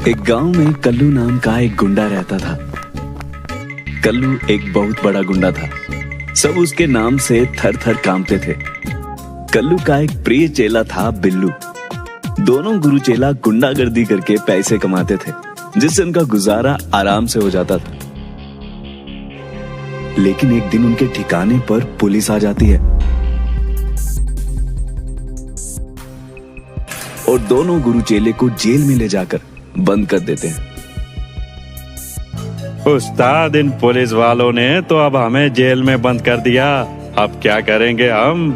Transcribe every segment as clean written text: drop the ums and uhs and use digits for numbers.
एक गांव में कल्लू नाम का एक गुंडा रहता था। कल्लू एक बहुत बड़ा गुंडा था। सब उसके नाम से थर थर कांपते थे। कल्लू का एक प्रिय चेला था बिल्लू। दोनों गुरु चेला गुंडागर्दी करके पैसे कमाते थे, जिससे उनका गुजारा आराम से हो जाता था। लेकिन एक दिन उनके ठिकाने पर पुलिस आ जाती है और दोनों गुरु चेले को जेल में ले जाकर बंद कर देते हैं। उस्ताद, इन पुलिस वालों ने तो अब हमें जेल में बंद कर दिया। अब क्या करेंगे हम?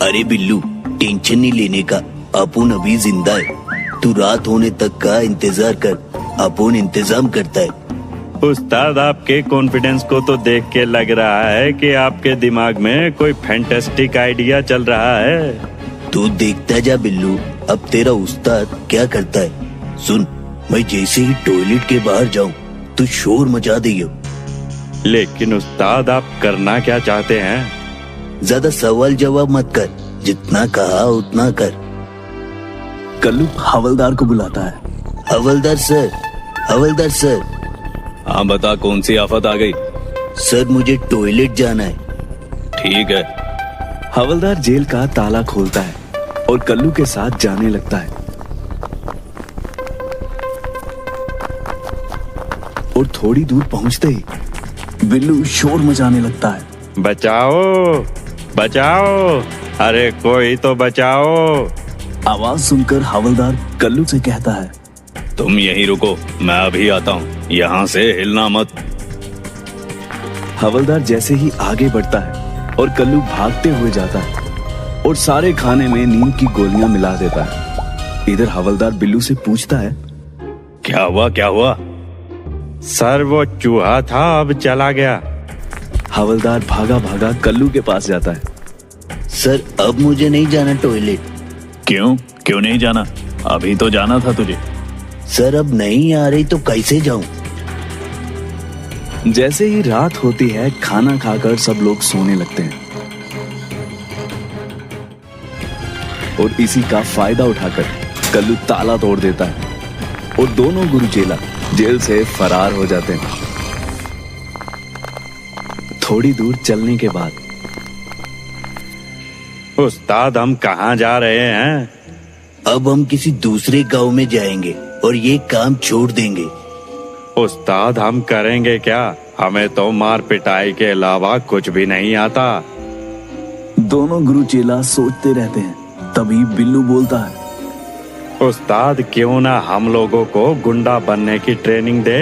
अरे बिल्लू, टेंशन नहीं लेने का, अपुन अभी जिंदा है। तू रात होने तक का इंतजार कर, अपुन इंतजाम करता है। उस्ताद, आपके कॉन्फिडेंस को तो देख के लग रहा है कि आपके दिमाग में कोई फैंटास्टिक आइडिया चल रहा है। तू देखता जा बिल्लू, अब तेरा उस्ताद क्या करता है। सुन, मैं जैसे ही टॉयलेट के बाहर जाऊं तो शोर मचा दियो। लेकिन उस्ताद, आप करना क्या चाहते हैं? ज्यादा सवाल जवाब मत कर, जितना कहा उतना कर। कल्लू हवलदार को बुलाता है। हवलदार सर, हवलदार सर। हाँ बता, कौन सी आफत आ गई? सर, मुझे टॉयलेट जाना है। ठीक है। हवलदार जेल का ताला खोलता है और कल्लू के साथ जाने लगता है। और थोड़ी दूर पहुंचते ही बिल्लू शोर मचाने लगता है। बचाओ, बचाओ, अरे कोई तो बचाओ। आवाज सुनकर हवलदार कल्लू से कहता है, तुम यहीं रुको, मैं अभी आता हूँ, यहाँ से हिलना मत। हवलदार जैसे ही आगे बढ़ता है और कल्लू भागते हुए जाता है और सारे खाने में नींद की गोलियां मिला देता है। इधर हवलदार बिल्लू से पूछता है, क्या हुआ क्या हुआ? सर, वो चूहा था, अब चला गया। हवलदार भागा भागा कल्लू के पास जाता है। सर, अब मुझे नहीं जाना टॉयलेट। क्यों क्यों नहीं जाना? अभी तो जाना था तुझे। सर, अब नहीं आ रही तो कैसे जाऊं? जैसे ही रात होती है, खाना खाकर सब लोग सोने लगते हैं और इसी का फायदा उठाकर कल्लू ताला तोड़ देता है और दोनों गुरु चेला जेल से फरार हो जाते हैं। थोड़ी दूर चलने के बाद, उस्ताद, हम कहाँ जा रहे हैं? अब हम किसी दूसरे गांव में जाएंगे और ये काम छोड़ देंगे। उस्ताद, हम करेंगे क्या? हमें तो मार पिटाई के अलावा कुछ भी नहीं आता। दोनों गुरु चेला सोचते रहते हैं। तभी बिल्लू बोलता है, उस्ताद, क्यों ना हम लोगों को गुंडा बनने की ट्रेनिंग दे?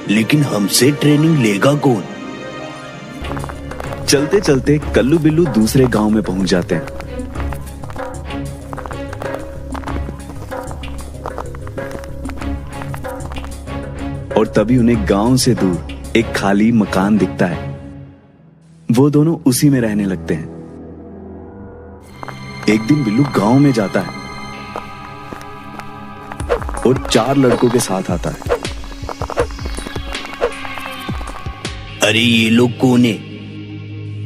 लेकिन हमसे ट्रेनिंग लेगा कौन? चलते चलते कल्लू बिल्लू दूसरे गांव में पहुंच जाते हैं। और तभी उन्हें गांव से दूर एक खाली मकान दिखता है। वो दोनों उसी में रहने लगते हैं। एक दिन बिल्लू गांव में जाता है और 4 लड़कों के साथ आता है। अरे ये लोग कौन है?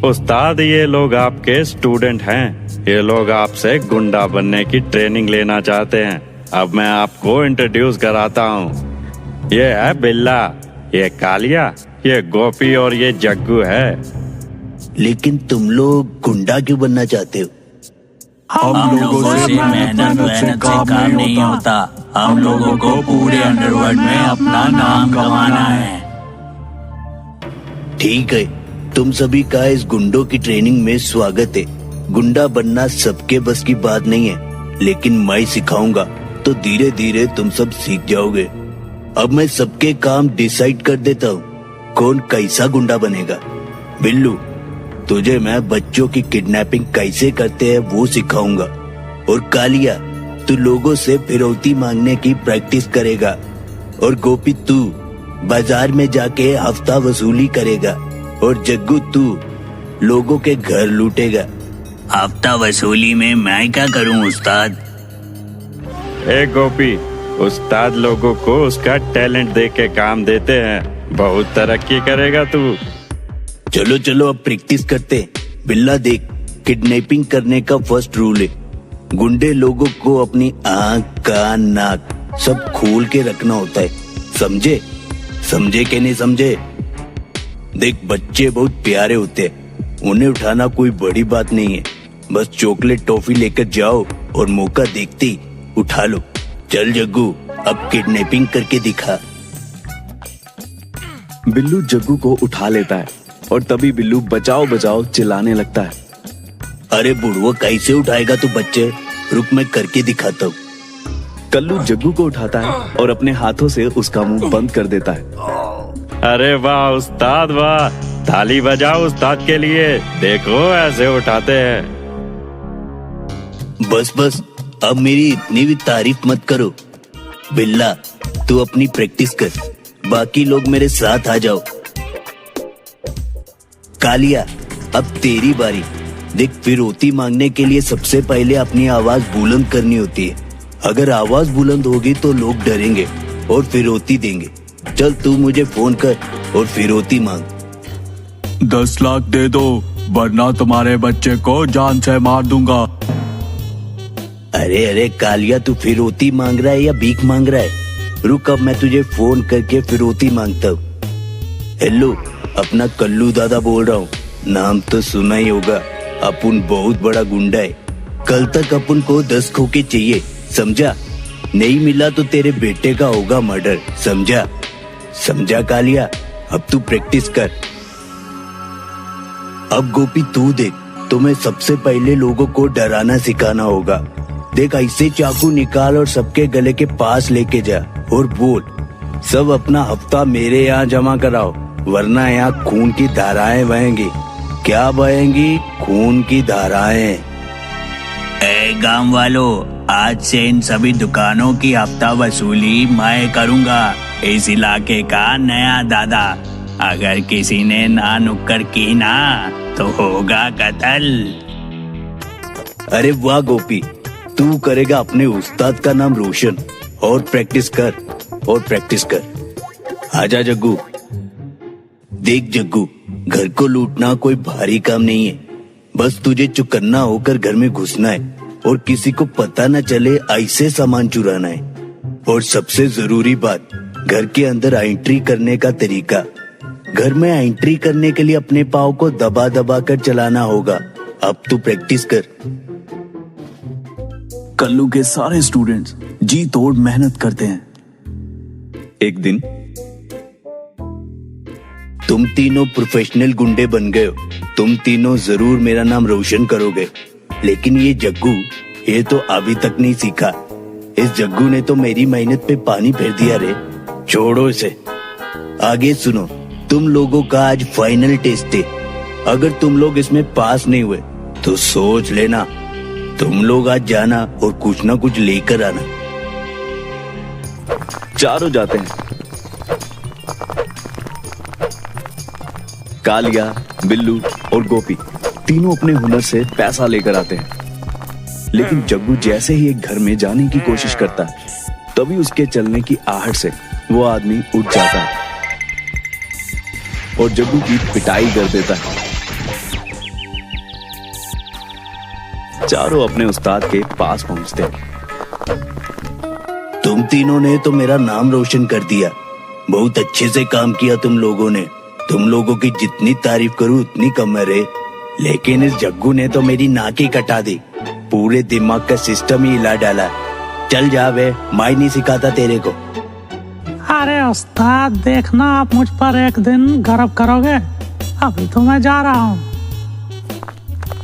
उस्ताद, ये लोग आपके स्टूडेंट हैं। ये लोग आपसे गुंडा बनने की ट्रेनिंग लेना चाहते हैं। अब मैं आपको इंट्रोड्यूस कराता हूँ। ये है बिल्ला, ये कालिया, ये गोपी और ये जग्गू है। लेकिन तुम लोग गुंडा क्यों बनना चाहते हो? हम लोगों से मेहनत से काम नहीं होता। हम लोगों को पूरे अंडरवर्ल्ड में अपना नाम कमाना है। ठीक है, तुम सभी का इस गुंडों की ट्रेनिंग में स्वागत है। गुंडा बनना सबके बस की बात नहीं है, लेकिन मैं सिखाऊंगा तो धीरे धीरे तुम सब सीख जाओगे। अब मैं सबके काम डिसाइड कर देता हूँ, कौन कैसा गुंडा बनेगा। बिल्लू, तुझे मैं बच्चों की किडनैपिंग कैसे करते हैं वो सिखाऊंगा। और कालिया, तू लोगों से फिरौती मांगने की प्रैक्टिस करेगा। और गोपी, तू बाजार में जाके हफ्ता वसूली करेगा। और जग्गू, तू लोगों के घर लूटेगा। हफ्ता वसूली में मैं क्या करूं उस्ताद? ए गोपी, उस्ताद लोगों को उसका टैलेंट देख के काम देते हैं। बहुत तरक्की करेगा तू। चलो चलो, अब प्रैक्टिस करते हैं। बिल्ला देख, किडनैपिंग करने का फर्स्ट रूल है, गुंडे लोगों को अपनी आँख, कान, नाक सब खोल के रखना होता है, समझे? समझे कि नहीं समझे? देख, बच्चे बहुत प्यारे होते हैं, उन्हें उठाना कोई बड़ी बात नहीं है। बस चॉकलेट टॉफी लेकर जाओ और मौका देखते ही उठा लो। चल जग्गू, अब किडनैपिंग करके दिखा। बिल्लू जग्गू को उठा लेता है और तभी बिल्लू बचाओ बचाओ चिल्लाने लगता है। अरे बुढ़वा, कैसे उठाएगा तू बच्चे? रुक, मैं करके दिखाता हूँ। कल्लू जग्गू को उठाता है और अपने हाथों से उसका मुंह बंद कर देता है। अरे वाह उस्ताद वाह, ताली बजाओ उस्ताद के लिए, देखो ऐसे उठाते हैं। बस बस, अब मेरी इतनी भी तारीफ मत करो। बिल्ला, तू अपनी प्रैक्टिस कर, बाकी लोग मेरे साथ आ जाओ। कालिया, अब तेरी बारी। देख, फिरौती मांगने के लिए सबसे पहले अपनी आवाज बुलंद करनी होती है। अगर आवाज बुलंद होगी तो लोग डरेंगे और फिरौती देंगे। चल, तू मुझे फोन कर और फिरौती मांग। 10 लाख दे दो, वरना तुम्हारे बच्चे को जान से मार दूंगा। अरे अरे कालिया, तू फिरौती मांग रहा है या भीख मांग रहा है? रुक, अब मैं तुझे फोन करके फिरौती मांगता हूँ। हेलो, अपना कल्लू दादा बोल रहा हूँ। नाम तो सुना ही होगा, अपन बहुत बड़ा गुंडा है। कल तक अपन को 10 खोके चाहिए, समझा? नहीं मिला तो तेरे बेटे का होगा मर्डर, समझा? समझा कालिया? अब तू प्रैक्टिस कर। अब गोपी तू देख, तुम्हें सबसे पहले लोगों को डराना सिखाना होगा। देख, ऐसे चाकू निकाल और सबके गले के पास लेके जा और बोल, सब अपना हफ्ता मेरे यहाँ जमा कराओ, वरना यहाँ खून की धाराएं बहेंगी। क्या बहेंगी? खून की धाराएं। ए गांव वालों, आज से इन सभी दुकानों की हफ्ता वसूली मैं करूंगा। इस इलाके का नया दादा। अगर किसी ने ना नुक्कड़ की ना तो होगा कत्ल। अरे वाह गोपी, तू करेगा अपने उस्ताद का नाम रोशन। और प्रैक्टिस कर, और प्रैक्टिस कर। आजा जग्गू। देख जग्गू, घर को लूटना कोई भारी काम नहीं है। बस तुझे चुकन्ना होकर घर में घुसना है और किसी को पता न चले ऐसे सामान चुराना है। और सबसे जरूरी बात, घर के अंदर एंट्री करने का तरीका। घर में एंट्री करने के लिए अपने पाँव को दबा दबा कर चलाना होगा। अब तू प्रैक्टिस कर। कल्लू के सारे स्टूडेंट्स जी तोड़ मेहनत करते हैं। एक दिन तुम तीनों प्रोफेशनल गुंडे बन गए हो। तुम तीनों जरूर मेरा नाम रोशन करोगे। लेकिन ये जग्गू, ये तो अभी तक नहीं सीखा। इस जग्गू ने तो मेरी मेहनत पे पानी फेर दिया रे। छोड़ो इसे, आगे सुनो। तुम लोगों का आज फाइनल टेस्ट है। अगर तुम लोग इसमें पास नहीं हुए तो सोच लेना, तुम लोग आज जाना और कुछ ना कुछ लेकर आना। चारों जाते हैं। कालिया, बिल्लू और गोपी तीनों अपने हुनर से पैसा लेकर आते हैं। लेकिन जग्गू जैसे ही एक घर में जाने की कोशिश करता है, तभी उसके चलने की आहट से वो आदमी उठ जाता है और जग्गू की पिटाई कर देता है। चारों अपने उस्ताद के पास पहुंचते हैं। तुम तीनों ने तो मेरा नाम रोशन कर दिया। बहुत अच्छे से काम किया तुम लोगों ने। तुम लोगों की जितनी तारीफ करूं उतनी कम है रे। लेकिन इस जग्गू ने तो मेरी नाक ही कटा दी। पूरे दिमाग का सिस्टम ही हिला डाला। चल जा बे, मैं नहीं सिखाता तेरे को। अरे उस्ताद, देखना आप मुझ पर एक दिन गर्व करोगे। अभी तो मैं जा रहा हूँ।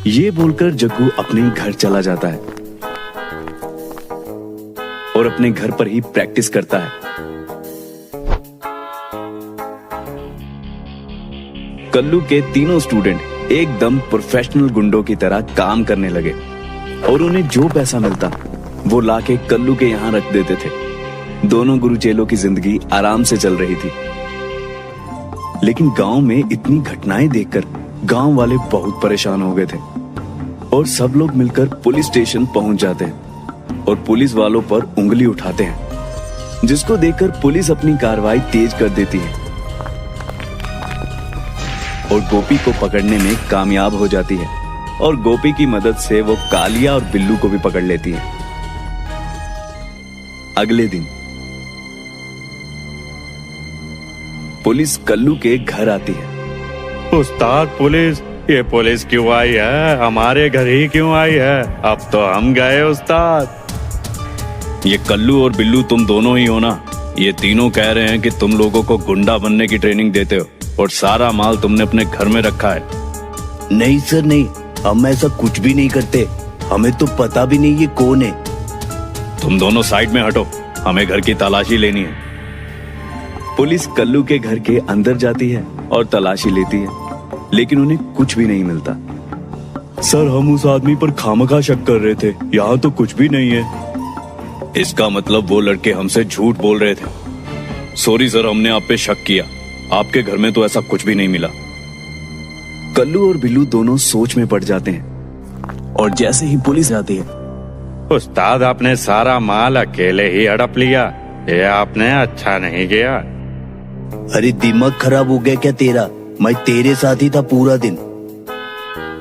ये बोलकर जग्गू अपने घर चला जाता है और अपने घर पर ही प्रैक्टिस करता है। कल्लू के तीनों स्टूडेंट एकदम प्रोफेशनल गुंडों की तरह काम करने लगे और उन्हें जो पैसा मिलता वो लाके कल्लू के यहाँ रख देते थे। दोनों गुरुचेलों की जिंदगी आराम से चल रही थी। लेकिन गांव में इतनी घटनाएं देखकर गांव वाले बहुत परेशान हो गए थे और सब लोग मिलकर पुलिस स्टेशन पहुंच जाते हैं और पुलिस वालों पर उंगली उठाते हैं, जिसको देखकर पुलिस अपनी कार्रवाई तेज कर देती है और गोपी को पकड़ने में कामयाब हो जाती है और गोपी की मदद से वो कालिया और बिल्लू को भी पकड़ लेती है। अगले दिन पुलिस कल्लू के घर आती है। उस्ताद पुलिस, ये पुलिस क्यों आई है? हमारे घर ही क्यों आई है? अब तो हम गए उस्ताद। ये कल्लू और बिल्लू तुम दोनों ही हो ना? ये तीनों कह रहे हैं कि तुम लोगों को गुंडा बनने की ट्रेनिंग देते हो और सारा माल तुमने अपने घर में रखा है। नहीं सर नहीं, हम ऐसा कुछ भी नहीं करते। हमें तो पता भी नहीं ये कौन है। तुम दोनों साइड में हटो, हमें घर की तलाशी लेनी है। पुलिस कल्लू के घर के अंदर जाती है और तलाशी लेती है, लेकिन उन्हें कुछ भी नहीं मिलता। सर, हम उस आदमी पर खामखा शक कर रहे थे, यहाँ तो कुछ भी नहीं है। इसका मतलब वो लड़के हमसे झूठ बोल रहे थे। सॉरी सर, हमने आप पे शक किया। आपके घर में तो ऐसा कुछ भी नहीं मिला। कल्लू और बिल्लू दोनों सोच में पड़ जाते हैं और जैसे ही पुलिस आती है, उस्ताद आपने सारा माल अकेले ही हड़प लिया, ये आपने अच्छा नहीं किया। अरे दिमाग खराब हो गया क्या तेरा? मैं तेरे साथ ही था पूरा दिन।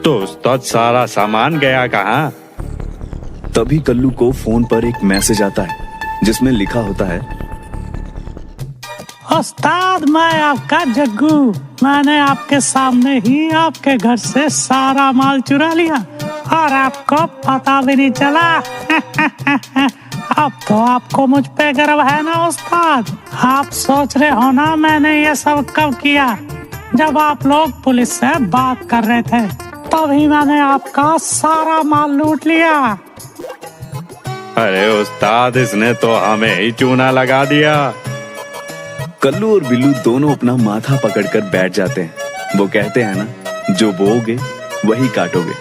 तो उस्ताद सारा सामान गया कहाँ? तभी कल्लू को फोन पर एक मैसेज आता है जिसमें लिखा होता है, उस्ताद मैं आपका जग्गू, मैंने आपके सामने ही आपके घर से सारा माल चुरा लिया और आपको पता भी नहीं चला। अब तो आपको मुझ पे गर्व है ना उस्ताद? आप सोच रहे हो ना मैंने ये सब कब किया? जब आप लोग पुलिस से बात कर रहे थे तभी मैंने आपका सारा माल लूट लिया। अरे उस्ताद, इसने तो हमें ही चूना लगा दिया। कल्लू और बिल्लू दोनों अपना माथा पकड़कर बैठ जाते हैं। वो कहते हैं ना, जो बोओगे वही काटोगे।